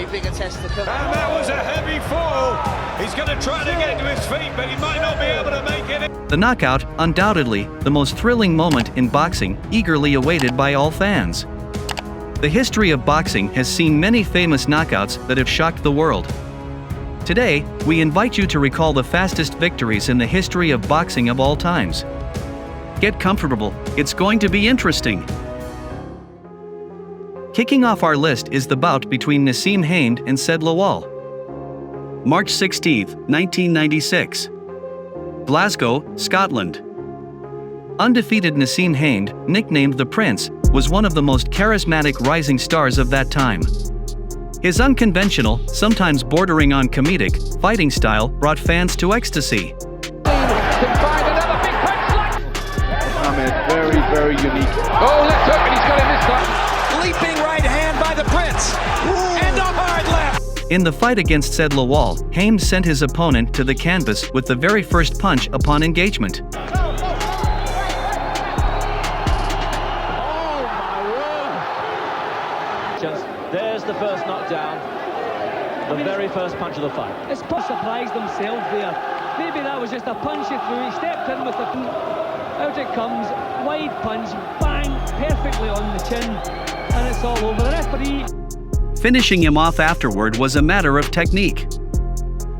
big a test to come. And that was a heavy fall. He's going to try to get to his feet, but he might not be able to make it. The knockout, undoubtedly, the most thrilling moment in boxing, eagerly awaited by all fans. The history of boxing has seen many famous knockouts that have shocked the world. Today, we invite you to recall the fastest victories in the history of boxing of all times. Get comfortable, it's going to be interesting. Kicking off our list is the bout between Naseem Hamed and Said Lawal. March 16, 1996. Glasgow, Scotland. Undefeated Naseem Hamed, nicknamed the Prince, was one of the most charismatic rising stars of that time. His unconventional, sometimes bordering on comedic, fighting style brought fans to ecstasy. Very, very unique. Oh, left hook, and he's got him this time. Leaping right hand by the Prince. And a hard left. In the fight against Said Lawal, Hamed sent his opponent to the canvas with the very first punch upon engagement. There's the first knockdown. The very first punch of the fight. It's surprised himself there. Maybe that was just a punch he threw. He stepped in with the boot. Out it comes, wide punch, bang, perfectly on the chin, and it's all over. The referee. Finishing him off afterward was a matter of technique.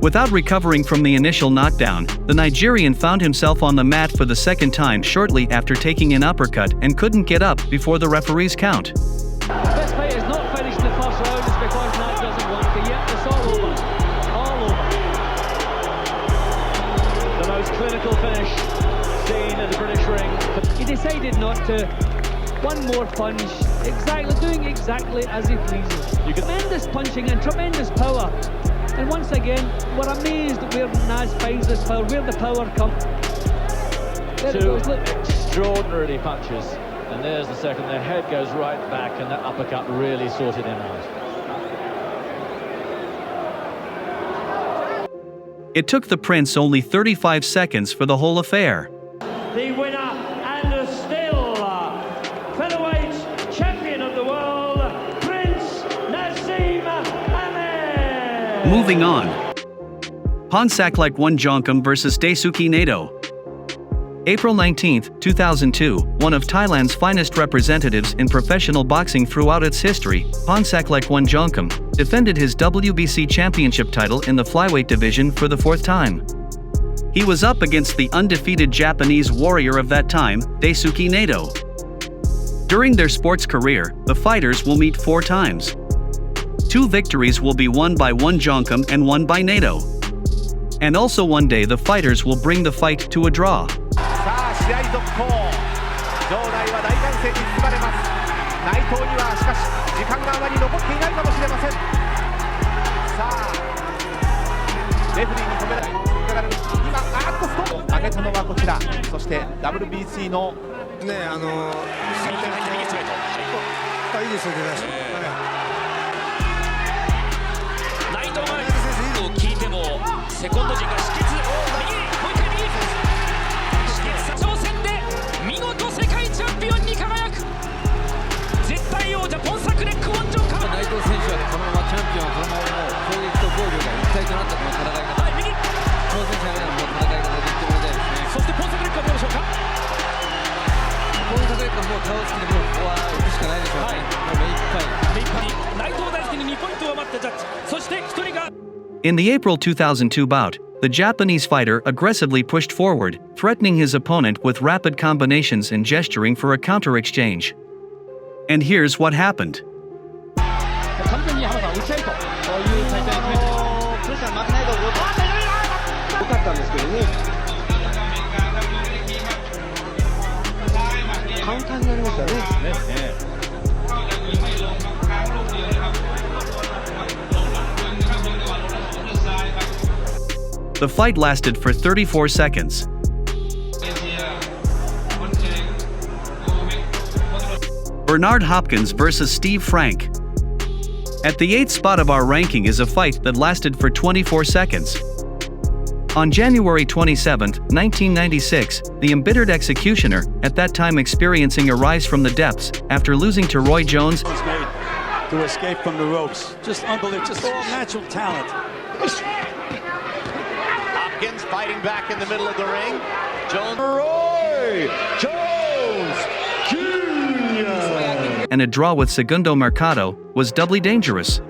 Without recovering from the initial knockdown, the Nigerian found himself on the mat for the second time shortly after taking an uppercut and couldn't get up before the referee's count. This fight is not finished in the first round, it's because Nat doesn't want to yet. It's all over. All over. The most clinical finish seen in the British ring. He decided not to. One more punch, doing exactly as he pleases. Tremendous punching and tremendous power. And once again, we're amazed at where Naz finds this power, where the power comes. Two extraordinary punches. And there's the second. The head goes right back, and that uppercut really sorted him out. It took the Prince only 35 seconds for the whole affair. The winner and still featherweight champion of the world, Prince Naseem Hamed. Moving on. Pongsaklek Wonjongkam vs Daisuke Naito. April 19, 2002, one of Thailand's finest representatives in professional boxing throughout its history, Pongsaklek Wonjongkam, defended his WBC championship title in the flyweight division for the fourth time. He was up against the undefeated Japanese warrior of that time, Daisuke Naito. During their sports career, the fighters will meet 4 times. 2 victories will be won by Wonjongkam and one by Naito. And also one day the fighters will bring the fight to a draw. 試合続行。場内は大歓声に包まれます。内藤にはしかし時間があまり残っていないかもしれません。さあ、レフェリーに止められる。今、ストップ。上げたのはこちら。そして WBC のね、いいですよ出だし。内藤がを聞いてもセコンド陣が止血。右、もう一回右。挑戦で見事世界チャンピオンに輝く絶対王者ポンサクレック・ウォンジョンカム。内藤選手はこのままチャンピオンこのままもう攻撃と防御が一体となったこの戦い方。はい、右。挑戦者がもう戦い方で言ってもらいたいですね。そしてポンサクレックはどうでしょうか。ポンサクレックはもう顔つきでもうここは打つしかないでしょうね。目いっぱい。内藤大輔に2ポイントを待ってジャッジ。そして1人が。In the April 2002 bout, the Japanese fighter aggressively pushed forward, threatening his opponent with rapid combinations and gesturing for a counter exchange. And here's what happened. The fight lasted for 34 seconds. Bernard Hopkins vs. Steve Frank. At the 8th spot of our ranking is a fight that lasted for 24 seconds. On January 27, 1996, the embittered executioner, at that time experiencing a rise from the depths after losing to Roy Jones, to escape from the ropes. Just unbelievable, just all natural talent. Hopkins fighting back in the middle of the ring. Jones. And a draw with Segundo Mercado was doubly dangerous.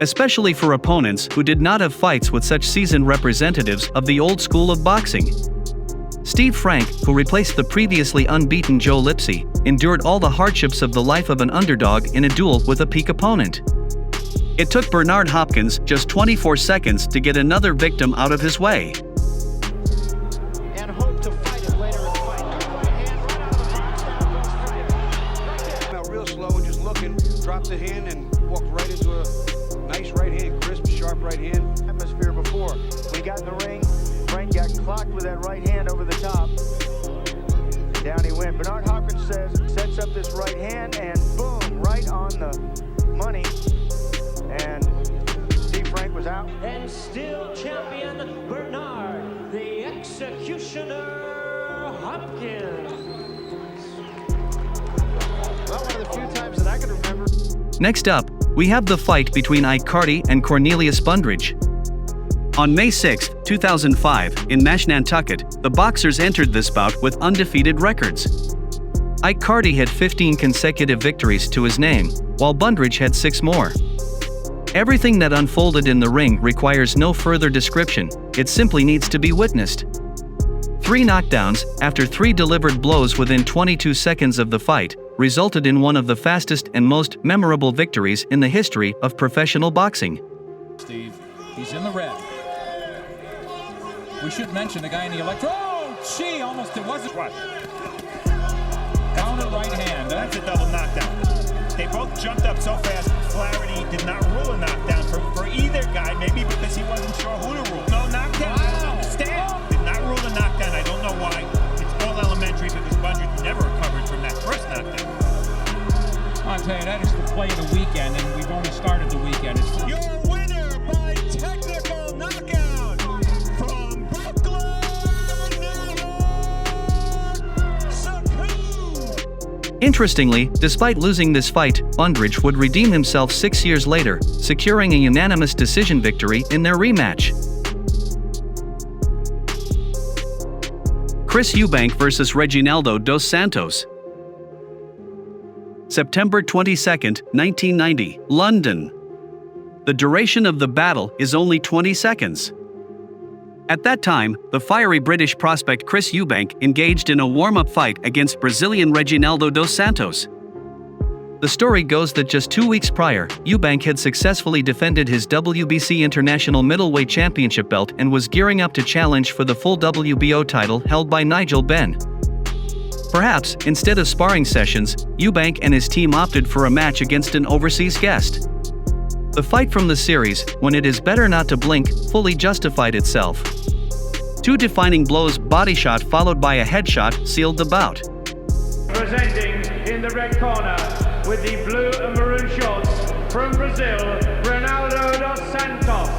Especially for opponents who did not have fights with such seasoned representatives of the old school of boxing. Steve Frank, who replaced the previously unbeaten Joe Lipsy, endured all the hardships of the life of an underdog in a duel with a peak opponent. It took Bernard Hopkins just 24 seconds to get another victim out of his way. And hope to fight it later in the fight. Now real slow and just looking, dropped the hand and walked right into a nice right hand, crisp, sharp right hand. Atmosphere before. We got in the ring, Frank got clocked with that right hand over the top. Down he went. Bernard Hopkins sets up this right hand and boom, right on the money. And Steve Frank was out. And still champion Bernard, the executioner Hopkins. Well, one of the few times that I can remember. Next up, we have the fight between Icardi and Cornelius Bundridge. On May 6, 2005, in Nantucket, the boxers entered this bout with undefeated records. Icardi had 15 consecutive victories to his name, while Bundridge had 6 more. Everything that unfolded in the ring requires no further description, it simply needs to be witnessed. 3 knockdowns, after 3 delivered blows within 22 seconds of the fight, resulted in one of the fastest and most memorable victories in the history of professional boxing. Steve, he's in the red. We should mention the guy in the oh, gee, almost it wasn't. What? Counter right hand. That's a double knockdown. They both jumped up so fast, Flaherty did not rule a knockdown for either guy, maybe because he wasn't sure who to rule. No knockdown, I don't understand. Did not rule a knockdown, I don't know why. It's all elementary because Bundridge never recovered from that first knockdown. I'll tell you, that is the play of the weekend, and we've only started the weekend. Your winner by technical knockout from Brooklyn, New York, Interestingly, despite losing this fight, Bundridge would redeem himself 6 years later, securing a unanimous decision victory in their rematch. Chris Eubank vs. Reginaldo dos Santos. September 22, 1990, London. The duration of the battle is only 20 seconds. At that time, the fiery British prospect Chris Eubank engaged in a warm-up fight against Brazilian Reginaldo dos Santos. The story goes that just 2 weeks prior, Eubank had successfully defended his WBC International Middleweight Championship belt and was gearing up to challenge for the full WBO title held by Nigel Benn. Perhaps, instead of sparring sessions, Eubank and his team opted for a match against an overseas guest. The fight from the series, When It Is Better Not to Blink, fully justified itself. 2 defining blows, body shot followed by a headshot, sealed the bout. Presenting in the red corner with the blue and maroon shorts from Brazil, Ronaldo dos Santos.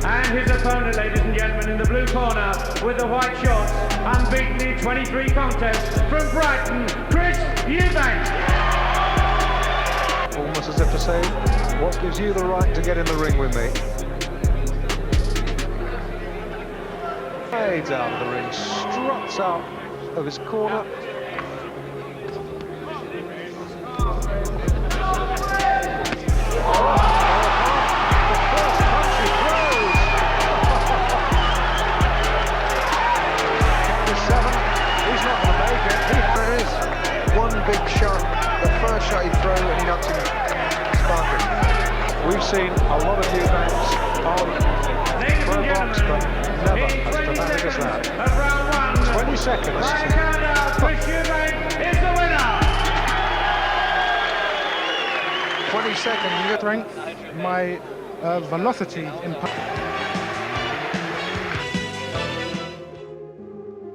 And his opponent, ladies and gentlemen, in the blue corner with the white shorts, unbeaten in 23 contests from Brighton, Chris Eubank. Almost as if to say, what gives you the right to get in the ring with me? Fades out of the ring, struts out of his corner. Big shot, the first shot he threw and he knocked him sparking. We've seen a lot of Eubanks on pro box, but never as dramatic as that. 20 seconds. Chris Eubank is the winner. 20 seconds. Strength, my velocity impact.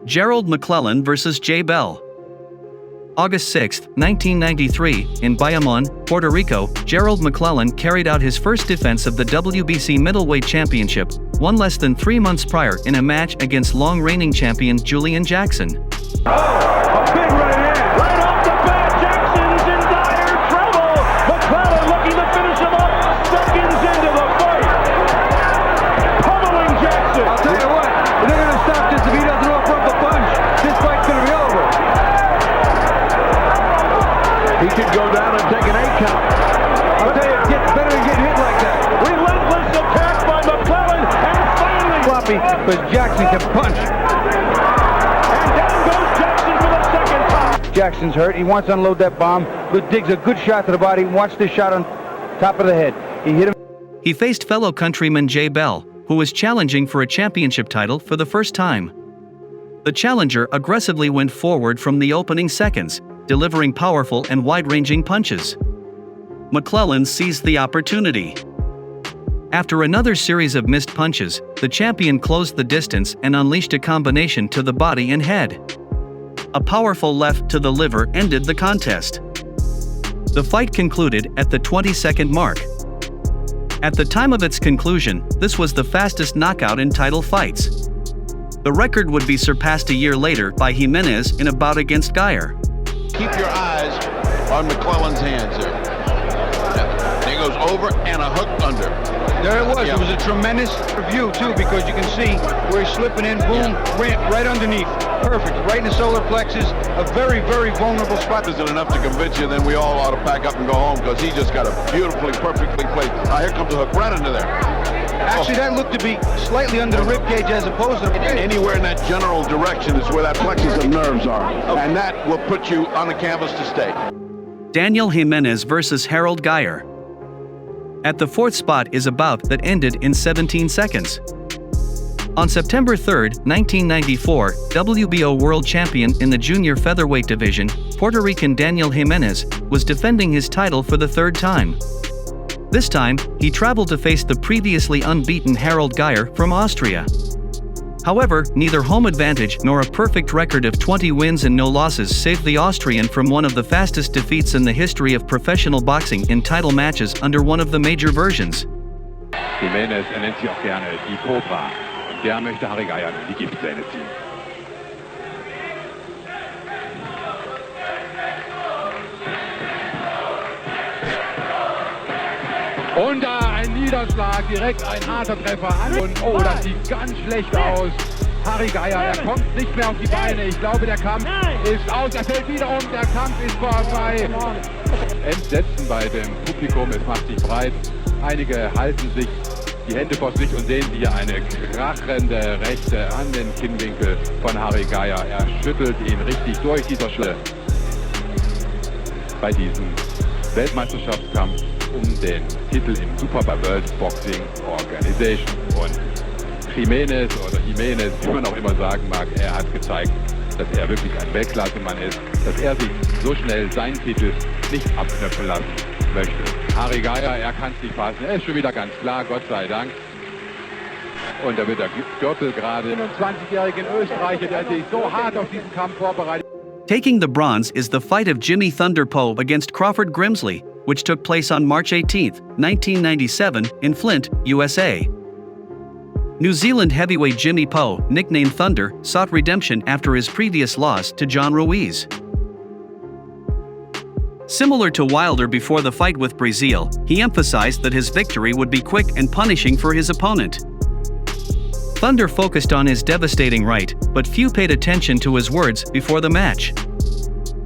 Gerald McClellan vs. J. Bell. August 6, 1993, in Bayamon, Puerto Rico, Gerald McClellan carried out his first defense of the WBC middleweight championship, won less than 3 months prior in a match against long-reigning champion Julian Jackson. A big right hand, right off the bat. Jackson's in dire trouble. McClellan looking to finish him up. Seconds into the fight, pummeling Jackson. I'll tell you what, they're going to stop this if he doesn't offer up a punch. This fight's going to be over. He could go down and take an 8 count. I'll tell you, it gets better than getting hit like that. Relentless attack by McClellan, and finally Floppy, because Jackson can punch. And down goes Jackson for the second time. Jackson's hurt. He wants to unload that bomb. Good digs a good shot to the body. Watch this shot on top of the head. He hit him. He faced fellow countryman Jay Bell, who was challenging for a championship title for the first time. The challenger aggressively went forward from the opening seconds, delivering powerful and wide-ranging punches. McClellan seized the opportunity. After another series of missed punches, the champion closed the distance and unleashed a combination to the body and head. A powerful left to the liver ended the contest. The fight concluded at the 20-second mark. At the time of its conclusion, this was the fastest knockout in title fights. The record would be surpassed a year later by Jimenez in a bout against Geyer. Keep your eyes on McClellan's hands there. Yeah. He goes over and a hook under. There it was. Yeah. It was a tremendous view, too, because you can see where he's slipping in, boom, right underneath. Perfect, right in the solar plexus, a very, very vulnerable spot. Isn't enough to convince you, then we all ought to pack up and go home, because he just got a beautifully, perfectly placed. Here comes the hook right under there. Actually, that looked to be slightly under the rib cage as opposed to... Anywhere in that general direction is where that plexus of nerves are, and that will put you on the canvas to stay. Daniel Jimenez versus Harold Geyer. At the fourth spot is a bout that ended in 17 seconds. On September 3, 1994, WBO world champion in the junior featherweight division, Puerto Rican Daniel Jimenez, was defending his title for the third time. This time, he traveled to face the previously unbeaten Harold Geyer from Austria. However, neither home advantage nor a perfect record of 20 wins and no losses saved the Austrian from one of the fastest defeats in the history of professional boxing in title matches under one of the major versions. Jimenez nennt sie auch gerne die Cobra. Und der möchte Harry Geyer die Giftzähne ziehen. Und da ein Niederschlag, direkt ein harter Treffer an. Und oh, das sieht ganz schlecht aus. Harry Geyer, er kommt nicht mehr auf die Beine. Ich glaube, der Kampf ist aus. Er fällt wieder um, der Kampf ist vorbei. Entsetzen bei dem Publikum, es macht sich breit. Einige halten sich die Hände vor sich und sehen hier eine krachende Rechte an den Kinnwinkel von Harry Geyer. Er schüttelt ihn richtig durch dieser Schule. Bei diesem Weltmeisterschaftskampf um den Titel im Super World Boxing Organization. Und Jimenez, wie man auch immer sagen mag, er hat gezeigt, dass er wirklich ein Weltklassemann ist, dass er sich so schnell seinen Titel nicht abknöpfen lassen möchte. Harry Geyer, er kann es nicht fassen, er ist schon wieder ganz klar, Gott sei Dank. Und da wird der Gürtel gerade 21-jährigen Österreicher, der sich so hart auf diesen Kampf vorbereitet. Taking the bronze is the fight of Jimmy Thunder Peau against Crawford Grimsley, which took place on March 18, 1997, in Flint, USA. New Zealand heavyweight Jimmy Peau, nicknamed Thunder, sought redemption after his previous loss to John Ruiz. Similar to Wilder before the fight with Brazil, he emphasized that his victory would be quick and punishing for his opponent. Thunder focused on his devastating right, but few paid attention to his words before the match.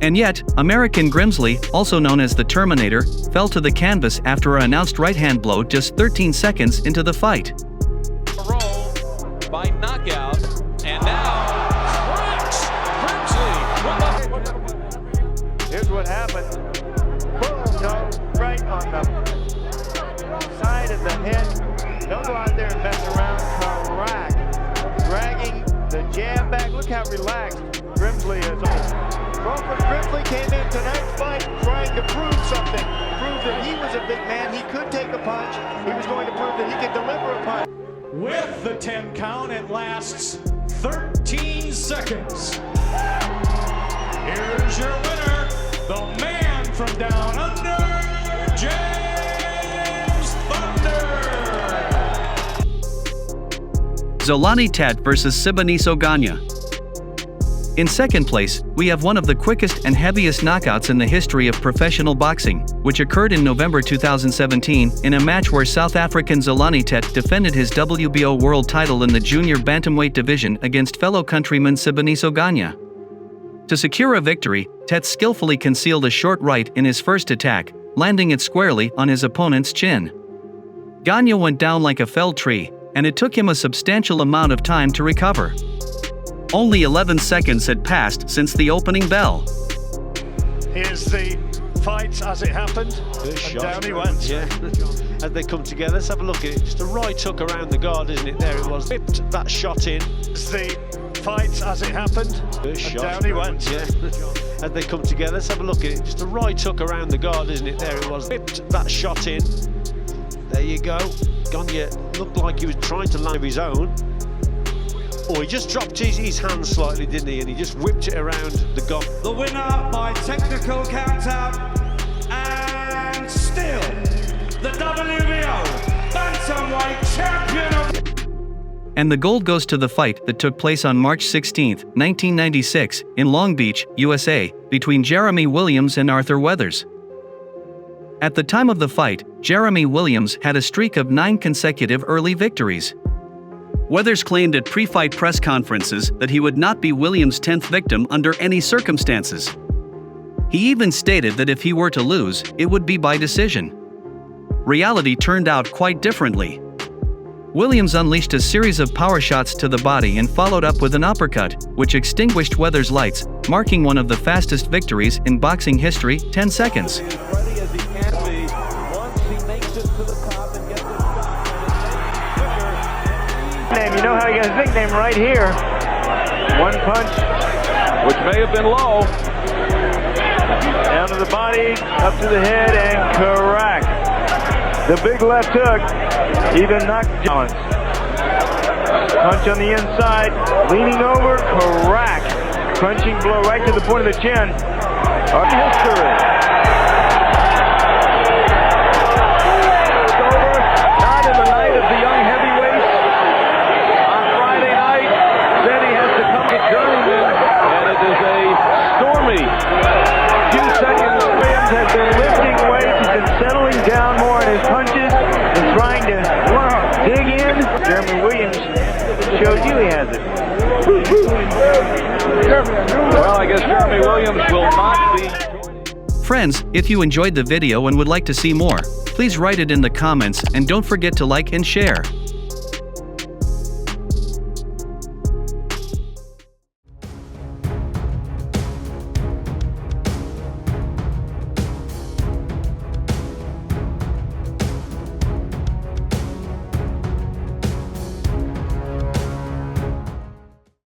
And yet, American Grimsley, also known as the Terminator, fell to the canvas after an announced right-hand blow just 13 seconds into the fight. By knockout, and now Grimsley. Here's what happened. Boom, no, right on the side of the head. Don't go out there and mess around. Correct. Dragging the jab back. Look how relaxed Grimsley is. Crawford Grimsley came in tonight's fight trying to prove something. Prove that he was a big man. He could take a punch. He was going to prove that he could deliver a punch. With the 10 count, it lasts 13 seconds. Here's your winner, the man from down under, James Thunder. Zolani Tete versus Sibaniso Ganya. In second place, we have one of the quickest and heaviest knockouts in the history of professional boxing, which occurred in November 2017 in a match where South African Zolani Tete defended his WBO world title in the junior bantamweight division against fellow countryman Sibaniso Ganya. To secure a victory, Tete skillfully concealed a short right in his first attack, landing it squarely on his opponent's chin. Ganya went down like a felled tree, and it took him a substantial amount of time to recover. Only 11 seconds had passed since the opening bell. Here's the fight as it happened, and down he went. Yeah, as they come together, let's have a look at it. Just a right hook around the guard, isn't it? There it was. Whipped that shot in. It's the fight as it happened, and down he went. Yeah, as they come together, let's have a look at it. Just a right hook around the guard, isn't it? There it was. Whipped that shot in. There you go. Ganya looked like he was trying to land his own. Oh, he just dropped his hand slightly, didn't he? And he just whipped it around the guard. The winner by technical countout, and still the WBO bantamweight champion of... And the gold goes to the fight that took place on March 16, 1996, in Long Beach, USA, between Jeremy Williams and Arthur Weathers. At the time of the fight, Jeremy Williams had a streak of 9 consecutive early victories. Weathers claimed at pre-fight press conferences that he would not be Williams' 10th victim under any circumstances. He even stated that if he were to lose, it would be by decision. Reality turned out quite differently. Williams unleashed a series of power shots to the body and followed up with an uppercut, which extinguished Weathers' lights, marking one of the fastest victories in boxing history, 10 seconds. You know how he got his nickname right here. One punch, which may have been low. Down to the body, up to the head, and correct. The big left hook even knocked balance. Punch on the inside, leaning over, correct. Crunching blow right to the point of the chin. Art history. It's over. Not in the night of the young heavyweights. On Friday night, then he has to come to journeyman, and it is a stormy few seconds. Williams has been lifting weights. He's been settling down more in his punches and trying to dig in. Jeremy Williams showed you he has it. Well, I guess Jeremy Williams will not be. Friends, if you enjoyed the video and would like to see more, please write it in the comments and don't forget to like and share.